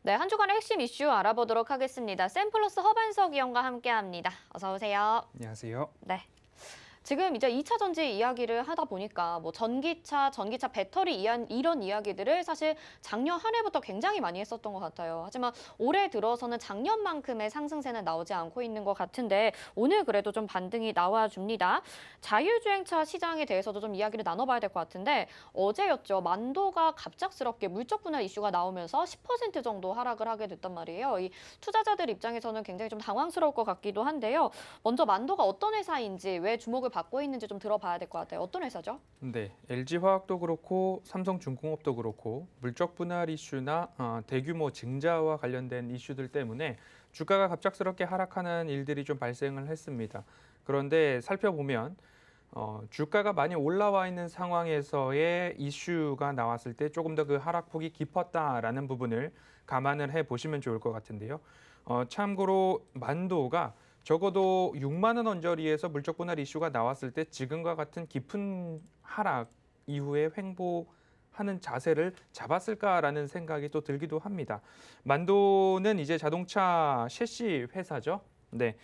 네, 한 주간의 핵심 이슈 알아보도록 하겠습니다. 샘플러스 허반석 위원과 함께합니다. 어서 오세요. 안녕하세요. 네. 지금 이제 2차 전지 이야기를 하다 보니까 뭐 전기차 배터리 이런 이야기들을 사실 작년 한 해부터 굉장히 많이 했었던 것 같아요. 하지만 올해 들어서는 작년만큼의 상승세는 나오지 않고 있는 것 같은데 오늘 그래도 좀 반등이 나와줍니다. 자율주행차 시장에 대해서도 좀 이야기를 나눠봐야 될 것 같은데 어제였죠. 만도가 갑작스럽게 물적 분할 이슈가 나오면서 10% 정도 하락을 하게 됐단 말이에요. 이 투자자들 입장에서는 굉장히 좀 당황스러울 것 같기도 한데요. 먼저 만도가 어떤 회사인지 왜 주목을 받고 있는지 좀 들어봐야 될 것 같아요. 어떤 회사죠? 네, LG화학도 그렇고 삼성중공업도 그렇고 물적 분할 이슈나 대규모 증자와 관련된 이슈들 때문에 주가가 갑작스럽게 하락하는 일들이 좀 발생을 했습니다. 그런데 살펴보면 주가가 많이 올라와 있는 상황에서의 이슈가 나왔을 때 조금 더 그 하락폭이 깊었다라는 부분을 감안을 해 보시면 좋을 것 같은데요. 참고로 만도가 적어도 6만 원 언저리에서 물적 분할 이슈가 나왔을 때 지금과 같은 깊은 하락 이후에 횡보하는 자세를 잡았을까라는 생각이 또 들기도 합니다. 만도는 이제 자동차 셰시 회사죠. 네.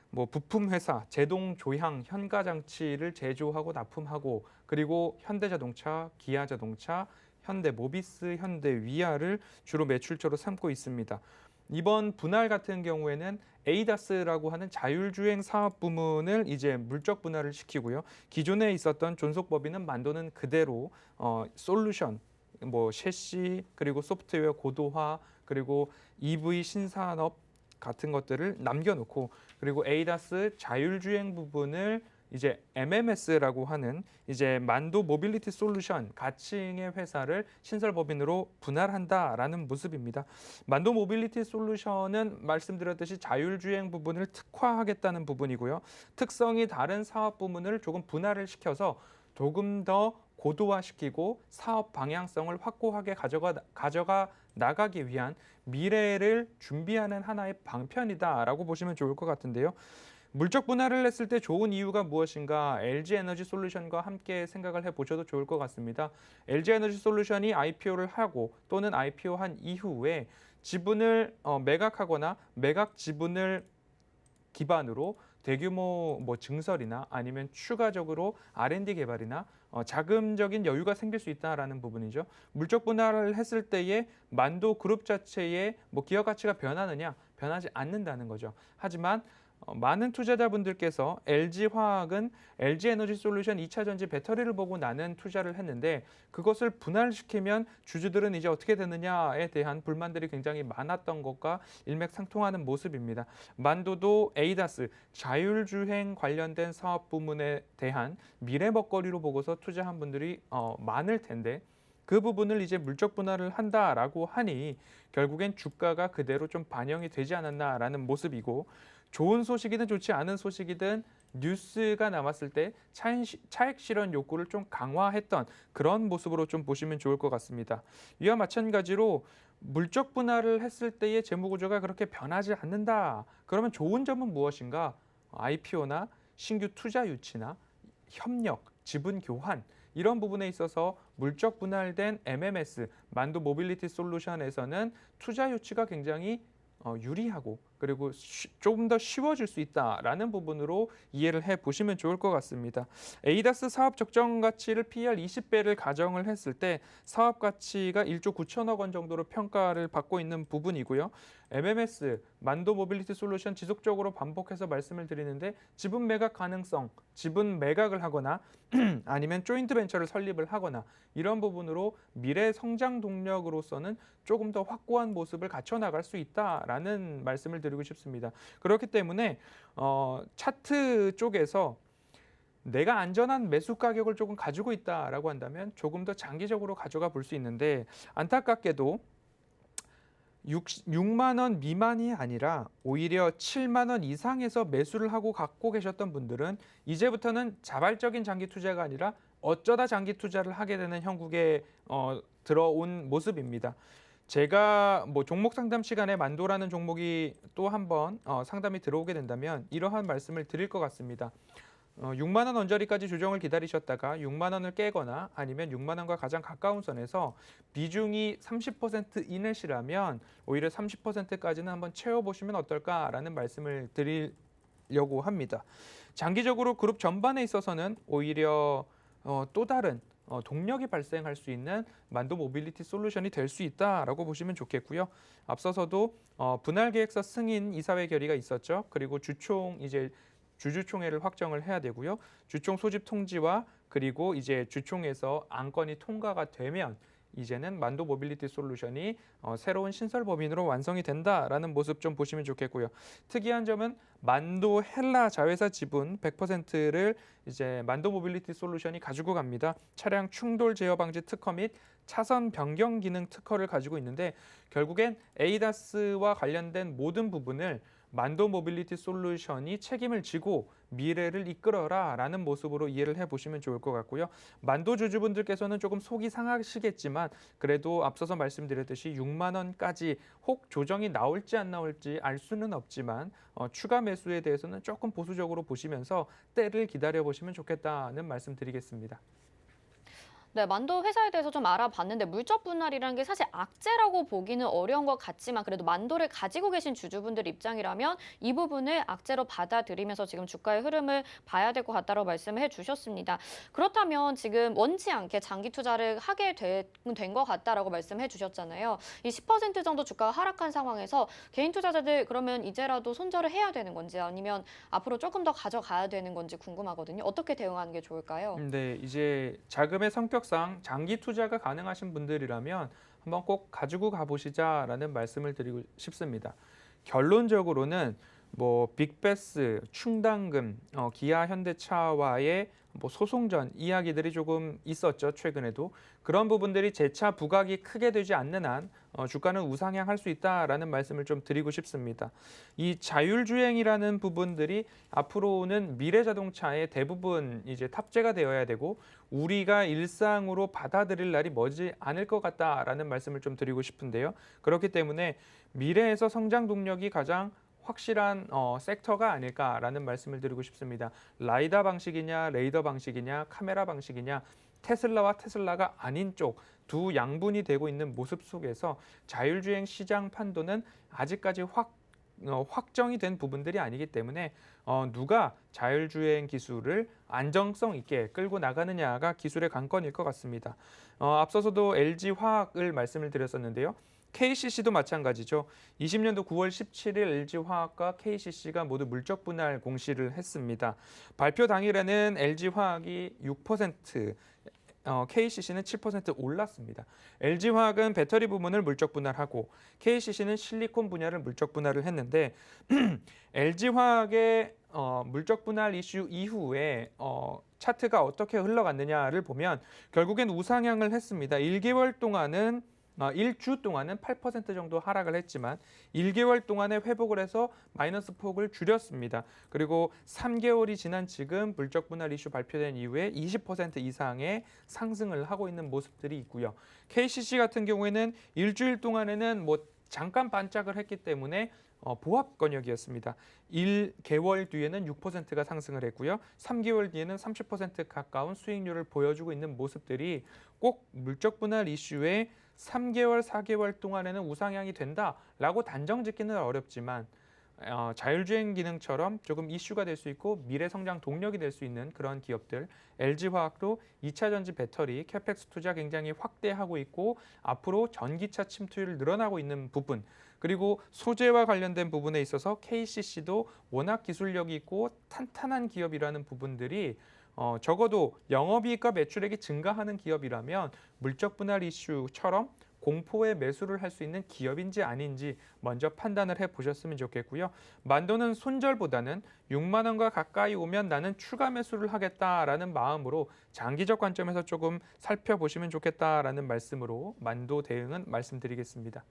뭐 부품 회사, 제동 조향, 현가 장치를 제조하고 납품하고 그리고 현대자동차, 기아자동차, 현대모비스, 현대위아를 주로 매출처로 삼고 있습니다. 이번 분할 같은 경우에는 에이다스라고 하는 자율주행 사업 부문을 이제 물적 분할을 시키고요. 기존에 있었던 존속법인은 만도는 그대로 솔루션, 뭐 셰시 그리고 소프트웨어 고도화 그리고 EV 신산업 같은 것들을 남겨놓고 그리고 에이다스 자율주행 부분을 이제 MMS라고 하는 이제 만도 모빌리티 솔루션 가칭의 회사를 신설법인으로 분할한다라는 모습입니다. 만도 모빌리티 솔루션은 말씀드렸듯이 자율주행 부분을 특화하겠다는 부분이고요. 특성이 다른 사업 부문을 조금 분할을 시켜서 조금 더 고도화시키고 사업 방향성을 확고하게 가져가 나가기 위한 미래를 준비하는 하나의 방편이다라고 보시면 좋을 것 같은데요. 물적 분할을 했을 때 좋은 이유가 무엇인가? LG 에너지 솔루션과 함께 생각을 해보셔도 좋을 것 같습니다. LG 에너지 솔루션이 IPO를 하고 또는 IPO한 이후에 지분을 매각하거나 매각 지분을 기반으로 대규모 뭐 증설이나 아니면 추가적으로 R&D 개발이나 자금적인 여유가 생길 수 있다라는 부분이죠. 물적 분할을 했을 때에 만도 그룹 자체의 뭐 기업 가치가 변하느냐? 변하지 않는다는 거죠. 하지만 많은 투자자분들께서 LG화학은 LG에너지솔루션 2차 전지 배터리를 보고 나는 투자를 했는데 그것을 분할시키면 주주들은 이제 어떻게 되느냐에 대한 불만들이 굉장히 많았던 것과 일맥상통하는 모습입니다. 만도도 에이다스 자율주행 관련된 사업 부문에 대한 미래 먹거리로 보고서 투자한 분들이 많을 텐데 그 부분을 이제 물적 분할을 한다라고 하니 결국엔 주가가 그대로 좀 반영이 되지 않았나라는 모습이고 좋은 소식이든 좋지 않은 소식이든 뉴스가 남았을 때 차익 실현 욕구를 좀 강화했던 그런 모습으로 좀 보시면 좋을 것 같습니다. 이와 마찬가지로 물적 분할을 했을 때의 재무 구조가 그렇게 변하지 않는다. 그러면 좋은 점은 무엇인가? IPO나 신규 투자 유치나 협력, 지분 교환 이런 부분에 있어서 물적 분할된 MMS, 만도 모빌리티 솔루션에서는 투자 유치가 굉장히 유리하고 그리고 조금 더 쉬워질 수 있다라는 부분으로 이해를 해보시면 좋을 것 같습니다. 에이다스 사업 적정 가치를 PER 20배를 가정을 했을 때 사업 가치가 1조 9천억 원 정도로 평가를 받고 있는 부분이고요. MMS, 만도 모빌리티 솔루션 지속적으로 반복해서 말씀을 드리는데 지분 매각 가능성, 지분 매각을 하거나 아니면 조인트 벤처를 설립을 하거나 이런 부분으로 미래 성장 동력으로서는 조금 더 확고한 모습을 갖춰 나갈 수 있다라는 말씀을 드리고 싶습니다. 그렇기 때문에 차트 쪽에서 내가 안전한 매수 가격을 조금 가지고 있다라고 한다면 조금 더 장기적으로 가져가 볼 수 있는데 안타깝게도 6만 원 미만이 아니라 오히려 7만 원 이상에서 매수를 하고 갖고 계셨던 분들은 이제부터는 자발적인 장기 투자가 아니라 어쩌다 장기 투자를 하게 되는 형국에 들어온 모습입니다. 제가 뭐 종목 상담 시간에 만도라는 종목이 또 한번 상담이 들어오게 된다면 이러한 말씀을 드릴 것 같습니다. 6만 원 언저리까지 조정을 기다리셨다가 6만 원을 깨거나 아니면 6만 원과 가장 가까운 선에서 비중이 30% 이내시라면 오히려 30%까지는 한번 채워보시면 어떨까라는 말씀을 드리려고 합니다. 장기적으로 그룹 전반에 있어서는 오히려 또 다른 동력이 발생할 수 있는 만도 모빌리티 솔루션이 될 수 있다라고 보시면 좋겠고요. 앞서서도 분할 계획서 승인 이사회 결의가 있었죠. 그리고 주주총회를 확정을 해야 되고요. 주총 소집 통지와 그리고 이제 주총에서 안건이 통과가 되면 이제는 만도 모빌리티 솔루션이 새로운 신설 법인으로 완성이 된다라는 모습 좀 보시면 좋겠고요. 특이한 점은 만도 헬라 자회사 지분 100%를 이제 만도 모빌리티 솔루션이 가지고 갑니다. 차량 충돌 제어 방지 특허 및 차선 변경 기능 특허를 가지고 있는데 결국엔 에이다스와 관련된 모든 부분을 만도 모빌리티 솔루션이 책임을 지고 미래를 이끌어라라는 모습으로 이해를 해보시면 좋을 것 같고요. 만도 주주분들께서는 조금 속이 상하시겠지만 그래도 앞서서 말씀드렸듯이 6만 원까지 혹 조정이 나올지 안 나올지 알 수는 없지만 추가 매수에 대해서는 조금 보수적으로 보시면서 때를 기다려보시면 좋겠다는 말씀드리겠습니다. 네, 만도 회사에 대해서 좀 알아봤는데 물적 분할이라는 게 사실 악재라고 보기는 어려운 것 같지만 그래도 만도를 가지고 계신 주주분들 입장이라면 이 부분을 악재로 받아들이면서 지금 주가의 흐름을 봐야 될 것 같다고 말씀을 해주셨습니다. 그렇다면 지금 원치 않게 장기 투자를 하게 된 것 같다라고 말씀해 주셨잖아요. 이 10% 정도 주가가 하락한 상황에서 개인 투자자들 그러면 이제라도 손절을 해야 되는 건지 아니면 앞으로 조금 더 가져가야 되는 건지 궁금하거든요. 어떻게 대응하는 게 좋을까요? 네, 이제 자금의 성격상 장기 투자가 가능하신 분들이라면 한번 꼭 가지고 가보시자라는 말씀을 드리고 싶습니다. 결론적으로는 뭐 빅베스, 충당금, 기아 현대차와의 뭐 소송전 이야기들이 조금 있었죠. 최근에도 그런 부분들이 재차 부각이 크게 되지 않는 한 주가는 우상향할 수 있다라는 말씀을 좀 드리고 싶습니다. 이 자율주행이라는 부분들이 앞으로는 미래 자동차의 대부분 이제 탑재가 되어야 되고 우리가 일상으로 받아들일 날이 머지 않을 것 같다라는 말씀을 좀 드리고 싶은데요. 그렇기 때문에 미래에서 성장 동력이 가장 확실한 섹터가 아닐까라는 말씀을 드리고 싶습니다. 라이다 방식이냐, 레이더 방식이냐, 카메라 방식이냐, 테슬라와 테슬라가 아닌 쪽 두 양분이 되고 있는 모습 속에서 자율주행 시장 판도는 아직까지 확정이 된 부분들이 아니기 때문에 누가 자율주행 기술을 안정성 있게 끌고 나가느냐가 기술의 관건일 것 같습니다. 앞서서도 LG화학을 말씀을 드렸었는데요. KCC도 마찬가지죠. 20년도 9월 17일 LG화학과 KCC가 모두 물적 분할 공시를 했습니다. 발표 당일에는 LG화학이 6%, KCC는 7% 올랐습니다. LG화학은 배터리 부문을 물적 분할하고 KCC는 실리콘 분야를 물적 분할을 했는데 LG화학의 물적 분할 이슈 이후에 차트가 어떻게 흘러갔느냐를 보면 결국엔 우상향을 했습니다. 1개월 동안은 1주 동안은 8% 정도 하락을 했지만 1개월 동안에 회복을 해서 마이너스 폭을 줄였습니다. 그리고 3개월이 지난 지금 물적 분할 이슈 발표된 이후에 20% 이상의 상승을 하고 있는 모습들이 있고요. KCC 같은 경우에는 일주일 동안에는 뭐 잠깐 반짝을 했기 때문에 보합 권역이었습니다. 1개월 뒤에는 6%가 상승을 했고요. 3개월 뒤에는 30% 가까운 수익률을 보여주고 있는 모습들이 꼭 물적 분할 이슈에 3개월, 4개월 동안에는 우상향이 된다라고 단정 짓기는 어렵지만 자율주행 기능처럼 조금 이슈가 될 수 있고 미래 성장 동력이 될 수 있는 그런 기업들 LG화학도 2차 전지 배터리 캐펙스 투자 굉장히 확대하고 있고 앞으로 전기차 침투율 늘어나고 있는 부분 그리고 소재와 관련된 부분에 있어서 KCC도 워낙 기술력이 있고 탄탄한 기업이라는 부분들이 적어도 영업이익과 매출액이 증가하는 기업이라면 물적 분할 이슈처럼 공포의 매수를 할 수 있는 기업인지 아닌지 먼저 판단을 해보셨으면 좋겠고요. 만도는 손절보다는 6만 원과 가까이 오면 나는 추가 매수를 하겠다라는 마음으로 장기적 관점에서 조금 살펴보시면 좋겠다라는 말씀으로 만도 대응은 말씀드리겠습니다.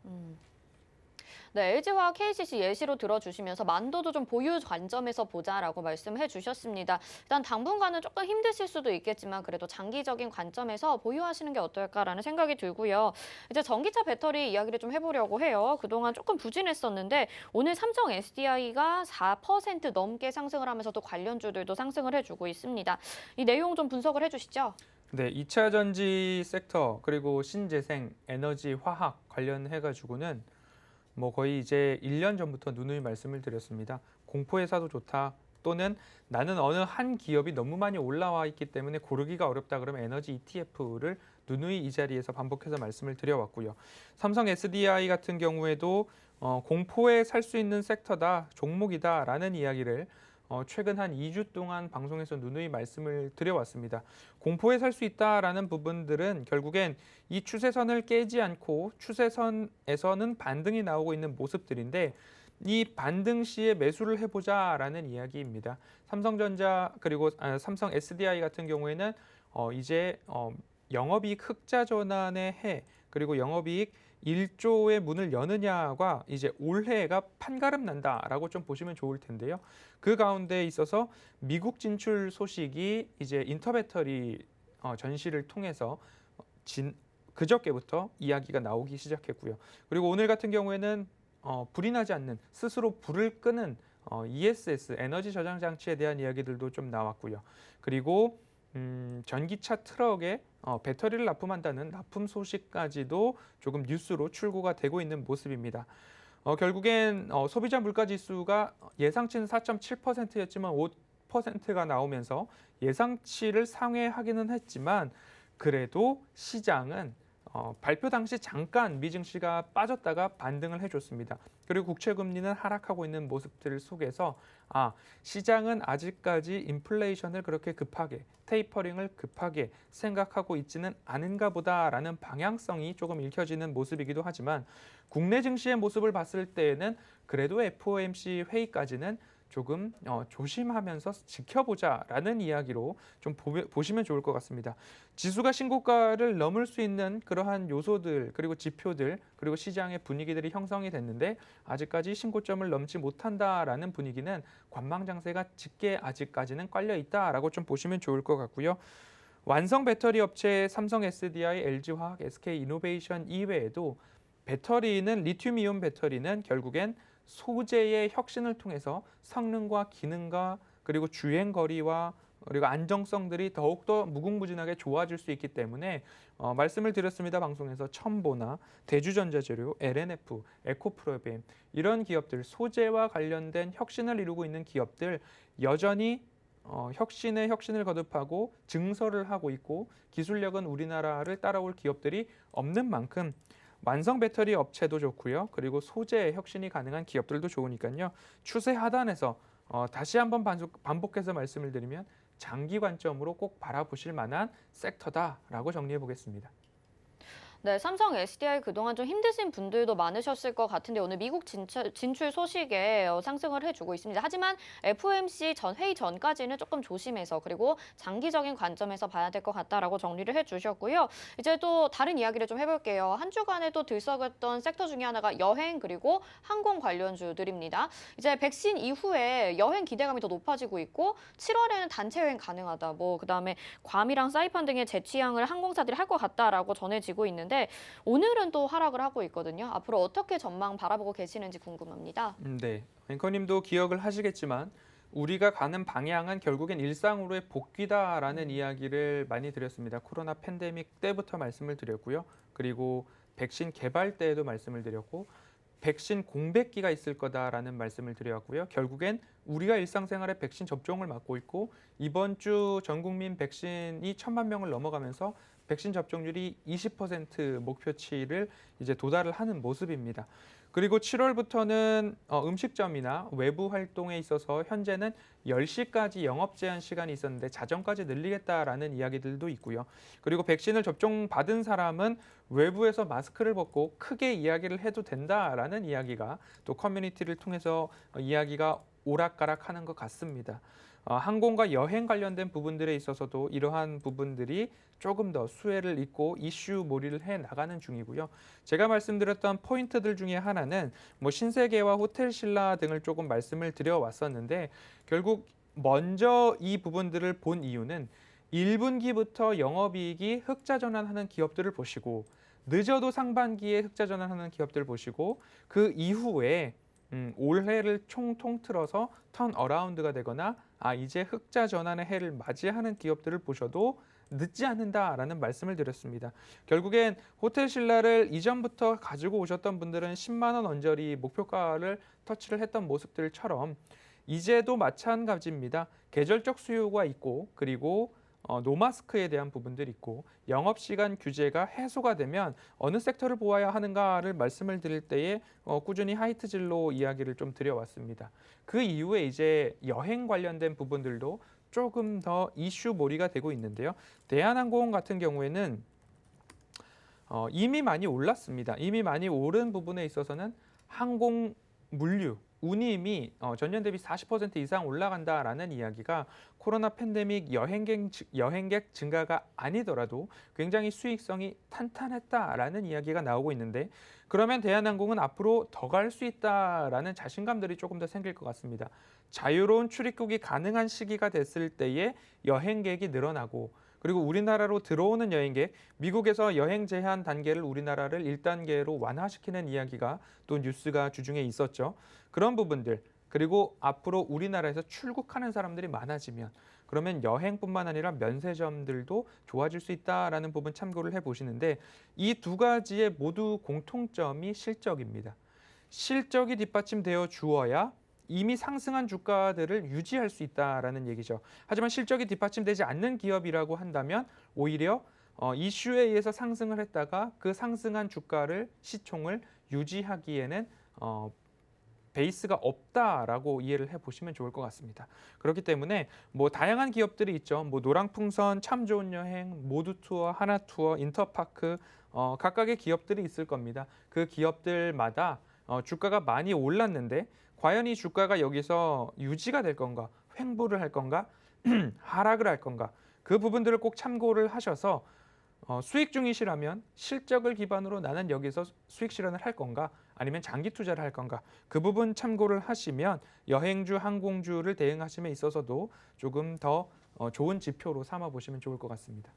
네, LG와 KCC 예시로 들어주시면서 만도도 좀 보유 관점에서 보자라고 말씀해 주셨습니다. 일단 당분간은 조금 힘드실 수도 있겠지만 그래도 장기적인 관점에서 보유하시는 게 어떨까라는 생각이 들고요. 이제 전기차 배터리 이야기를 좀 해보려고 해요. 그동안 조금 부진했었는데 오늘 삼성 SDI가 4% 넘게 상승을 하면서 또 관련주들도 상승을 해주고 있습니다. 이 내용 좀 분석을 해주시죠. 네, 2차 전지 섹터 그리고 신재생, 에너지, 화학 관련해가지고는 뭐 거의 이제 1년 전부터 누누이 말씀을 드렸습니다. 공포에 사도 좋다. 또는 나는 어느 한 기업이 너무 많이 올라와 있기 때문에 고르기가 어렵다 그러면 에너지 ETF를 누누이 이 자리에서 반복해서 말씀을 드려왔고요. 삼성 SDI 같은 경우에도 공포에 살 수 있는 섹터다, 종목이다라는 이야기를 최근 한 2주 동안 방송에서 누누이 말씀을 드려왔습니다. 공포에 살 수 있다라는 부분들은 결국엔 이 추세선을 깨지 않고 추세선에서는 반등이 나오고 있는 모습들인데 이 반등 시에 매수를 해보자라는 이야기입니다. 삼성전자 그리고 삼성 SDI 같은 경우에는 이제 영업이익 흑자 전환의 해 그리고 영업이익 1조의 문을 여느냐가 이제 올해가 판가름 난다라고 좀 보시면 좋을 텐데요. 그 가운데 있어서 미국 진출 소식이 이제 인터배터리 전시를 통해서 그저께부터 이야기가 나오기 시작했고요. 그리고 오늘 같은 경우에는 불이 나지 않는 스스로 불을 끄는 ESS 에너지 저장 장치에 대한 이야기들도 좀 나왔고요. 그리고 전기차 트럭에 배터리를 납품한다는 납품 소식까지도 조금 뉴스로 출고가 되고 있는 모습입니다. 결국엔 소비자 물가 지수가 예상치는 4.7%였지만 5%가 나오면서 예상치를 상회하기는 했지만 그래도 시장은 발표 당시 잠깐 미증시가 빠졌다가 반등을 해줬습니다. 그리고 국채금리는 하락하고 있는 모습들 속에서 시장은 아직까지 인플레이션을 그렇게 급하게 테이퍼링을 급하게 생각하고 있지는 않은가 보다라는 방향성이 조금 읽혀지는 모습이기도 하지만 국내 증시의 모습을 봤을 때에는 그래도 FOMC 회의까지는 조금 조심하면서 지켜보자라는 이야기로 좀 보시면 좋을 것 같습니다. 지수가 신고가를 넘을 수 있는 그러한 요소들 그리고 지표들 그리고 시장의 분위기들이 형성이 됐는데 아직까지 신고점을 넘지 못한다라는 분위기는 관망장세가 짙게 아직까지는 깔려 있다라고 좀 보시면 좋을 것 같고요. 완성 배터리 업체 삼성 SDI, LG화학, SK이노베이션 이외에도 배터리는 리튬이온 배터리는 결국엔 소재의 혁신을 통해서 성능과 기능과 그리고 주행 거리와 그리고 안정성들이 더욱더 무궁무진하게 좋아질 수 있기 때문에 말씀을 드렸습니다. 방송에서 첨보나 대주전자재료, LNF, 에코프로비엠 이런 기업들 소재와 관련된 혁신을 이루고 있는 기업들 여전히 혁신에 혁신을 거듭하고 증설을 하고 있고 기술력은 우리나라를 따라올 기업들이 없는 만큼 완성 배터리 업체도 좋고요. 그리고 소재 혁신이 가능한 기업들도 좋으니까요. 추세 하단에서 다시 한번 반복해서 말씀을 드리면 장기 관점으로 꼭 바라보실 만한 섹터다라고 정리해 보겠습니다. 네, 삼성 SDI 그동안 좀 힘드신 분들도 많으셨을 것 같은데 오늘 미국 진출 소식에 상승을 해주고 있습니다. 하지만 FOMC 회의 전까지는 조금 조심해서 그리고 장기적인 관점에서 봐야 될 것 같다라고 정리를 해주셨고요. 이제 또 다른 이야기를 좀 해볼게요. 한 주간에 또 들썩였던 섹터 중에 하나가 여행 그리고 항공 관련주들입니다. 이제 백신 이후에 여행 기대감이 더 높아지고 있고 7월에는 단체 여행 가능하다. 그다음에 괌이랑 사이판 등의 재취항을 항공사들이 할 것 같다라고 전해지고 있는데 오늘은 또 하락을 하고 있거든요. 앞으로 어떻게 전망 바라보고 계시는지 궁금합니다. 네, 앵커님도 기억을 하시겠지만 우리가 가는 방향은 결국엔 일상으로의 복귀다라는 이야기를 많이 드렸습니다. 코로나 팬데믹 때부터 말씀을 드렸고요. 그리고 백신 개발 때에도 말씀을 드렸고 백신 공백기가 있을 거다라는 말씀을 드렸고요. 결국엔 우리가 일상생활에 백신 접종을 맡고 있고 이번 주 전 국민 백신이 1,000만 명을 넘어가면서 백신 접종률이 20% 목표치를 이제 도달을 하는 모습입니다. 그리고 7월부터는 음식점이나 외부 활동에 있어서 현재는 10시까지 영업 제한 시간이 있었는데 자정까지 늘리겠다라는 이야기들도 있고요. 그리고 백신을 접종받은 사람은 외부에서 마스크를 벗고 크게 이야기를 해도 된다라는 이야기가 또 커뮤니티를 통해서 이야기가 오락가락하는 것 같습니다. 항공과 여행 관련된 부분들에 있어서도 이러한 부분들이 조금 더 수혜를 잇고 이슈 몰이를 해 나가는 중이고요. 제가 말씀드렸던 포인트들 중에 하나는 뭐 신세계와 호텔신라 등을 조금 말씀을 드려왔었는데 결국 먼저 이 부분들을 본 이유는 1분기부터 영업이익이 흑자 전환하는 기업들을 보시고 늦어도 상반기에 흑자 전환하는 기업들을 보시고 그 이후에 올해를 총 통틀어서 턴 어라운드가 되거나 이제 흑자 전환의 해를 맞이하는 기업들을 보셔도 늦지 않는다라는 말씀을 드렸습니다. 결국엔 호텔신라를 이전부터 가지고 오셨던 분들은 10만 원 언저리 목표가를 터치를 했던 모습들처럼 이제도 마찬가지입니다. 계절적 수요가 있고 그리고 노마스크에 대한 부분들이 있고 영업시간 규제가 해소가 되면 어느 섹터를 보아야 하는가를 말씀을 드릴 때에 꾸준히 하이트 진로 이야기를 좀 드려왔습니다. 그 이후에 이제 여행 관련된 부분들도 조금 더 이슈 몰이가 되고 있는데요. 대한항공 같은 경우에는 이미 많이 올랐습니다. 이미 많이 오른 부분에 있어서는 항공 물류, 운임이 전년 대비 40% 이상 올라간다라는 이야기가 코로나 팬데믹 여행객 증가가 아니더라도 굉장히 수익성이 탄탄했다라는 이야기가 나오고 있는데 그러면 대한항공은 앞으로 더 갈 수 있다라는 자신감들이 조금 더 생길 것 같습니다. 자유로운 출입국이 가능한 시기가 됐을 때에 여행객이 늘어나고 그리고 우리나라로 들어오는 여행객, 미국에서 여행 제한 단계를 우리나라를 1단계로 완화시키는 이야기가 또 뉴스가 주중에 있었죠. 그런 부분들, 그리고 앞으로 우리나라에서 출국하는 사람들이 많아지면 그러면 여행뿐만 아니라 면세점들도 좋아질 수 있다라는 부분 참고를 해보시는데 이 두 가지의 모두 공통점이 실적입니다. 실적이 뒷받침되어 주어야 이미 상승한 주가들을 유지할 수 있다라는 얘기죠. 하지만 실적이 뒷받침되지 않는 기업이라고 한다면 오히려 이슈에 의해서 상승을 했다가 그 상승한 주가를 시총을 유지하기에는 베이스가 없다라고 이해를 해보시면 좋을 것 같습니다. 그렇기 때문에 뭐 다양한 기업들이 있죠. 뭐 노랑풍선, 참 좋은 여행, 모두투어, 하나투어, 인터파크 각각의 기업들이 있을 겁니다. 그 기업들마다 주가가 많이 올랐는데 과연 이 주가가 여기서 유지가 될 건가, 횡보를 할 건가, 하락을 할 건가 그 부분들을 꼭 참고를 하셔서 수익 중이시라면 실적을 기반으로 나는 여기서 수익 실현을 할 건가 아니면 장기 투자를 할 건가 그 부분 참고를 하시면 여행주, 항공주를 대응하심에 있어서도 조금 더 좋은 지표로 삼아 보시면 좋을 것 같습니다.